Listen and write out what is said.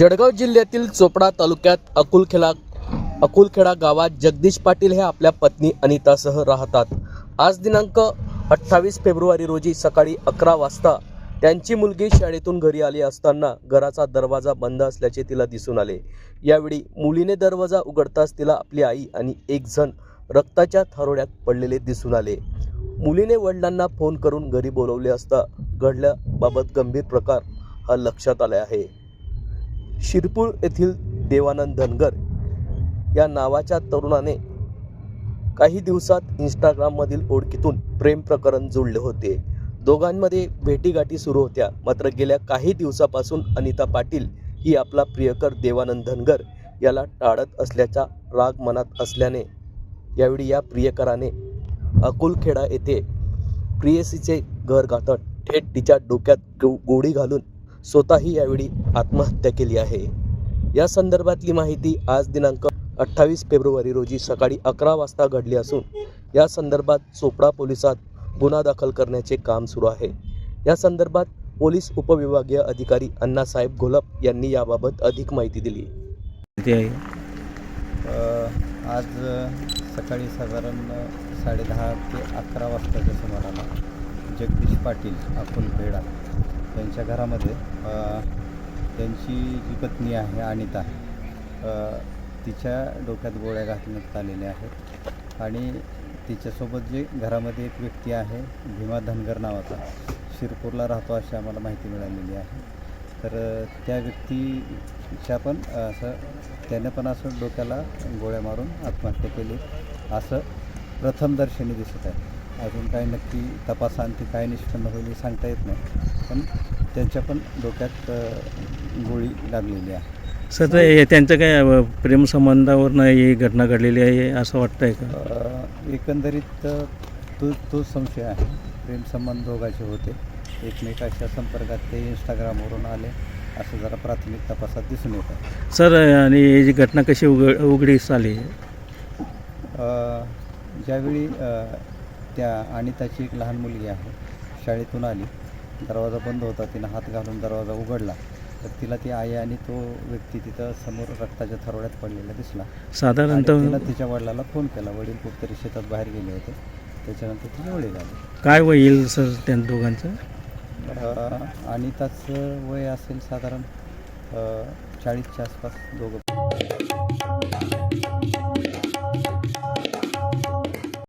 जळगाव जिल्ह्यातील चोपडा तालुक्यात अकुलखेडा गावात जगदीश पाटील हे आपल्या पत्नी अनितासह राहतात। आज दिनांक 28 फेब्रुवारी रोजी सकाळी 11 वाजता त्यांची मुलगी शाळेतून घरी आली असताना घराचा दरवाजा बंद असल्याचे तिला दिसून आले। यावेळी मुलीने दरवाजा उघडताच तिला आपली आई आणि एक जण रक्ताच्या थारोळ्यात पडलेले दिसून आले। मुलीने वडिलांना फोन करून घरी बोलवले असता घडल्याबाबत गंभीर प्रकार हा लक्षात आला आहे। शिरपूर येथील देवानंद धनगर या नावाच्या तरुणाने काही दिवसात इंस्टाग्राममधील ओळखीतून प्रेम प्रकरण जुळले होते। दोघांमध्ये भेटीगाठी सुरू होत्या। मात्र गेल्या काही दिवसापासून अनिता पाटील ही आपला प्रियकर देवानंद धनगर याला टाळत असल्याचा राग मनात असल्याने यावेळी या प्रियकराने अकुलखेडा येथे प्रियसीचे घर गाठत थेट तिच्या डोक्यात गोळी घालून स्वतःही यावेळी आत्महत्या केली आहे। या संदर्भातली माहिती आज दिनांक 28 फेब्रुवारी रोजी सकाळी 11 वाजता घडली असून या संदर्भात चोपडा पोलिसात गुन्हा दाखल करण्याचे काम सुरू आहे। या संदर्भात पोलीस उपविभागीय अधिकारी अण्णासाहेब घोलप यांनी याबाबत अधिक माहिती दिली। आज सकाळी साधारण 10:30 ते 11 वाजताच्या सुमाराला जगदीश पाटील अकुलखेडा त्यांच्या घरामध्ये त्यांची जी पत्नी आहे अनिता तिच्या डोक्यात गोळ्या घातण्यात आलेल्या आहेत आणि तिच्यासोबत जे घरामध्ये एक व्यक्ती आहे भीमा धनगर नावाचा, शिरपूरला राहतो अशी आम्हाला माहिती मिळालेली आहे। तर त्या व्यक्तीच्या पण त्याने पण असं डोक्याला गोळ्या मारून आत्महत्या केली असं प्रथमदर्शनी दिसत आहे। अजून काही नक्की तपासांती काय निष्पन्न होईल हे सांगता येत नाही, पण त्यांच्या पण डोक्यात गोळी लागलेली आहे। सर त्यांचं काय प्रेमसंबंधावरनं ही घटना घडलेली आहे असं वाटतंय का? एकंदरीत तो संशय आहे। प्रेमसंबंध दोघांचे होते, एकमेकाच्या संपर्कात ते इंस्टाग्रामवरून आले असं जरा प्राथमिक तपासात दिसून येतं। सर आणि ही जी घटना कशी उघडीस आली? ज्यावेळी त्या अनिताची एक लहान मुलगी आहे शाळेतून आली, दरवाजा बंद होता, तिनं हात घालून दरवाजा उघडला तर तिला ती आई आणि तो व्यक्ती तिथं समोर रक्ताच्या थारोळ्यात पडलेला दिसला। साधारणतः तिनं तिच्या वडिलाला फोन केला, वडील कुठेतरी शेतात बाहेर गेले होते, त्याच्यानंतर तिचे वडील आले। काय वय येईल सर त्या दोघांचं? अनिताचं वय असेल साधारण 40च्या आसपास दोघं।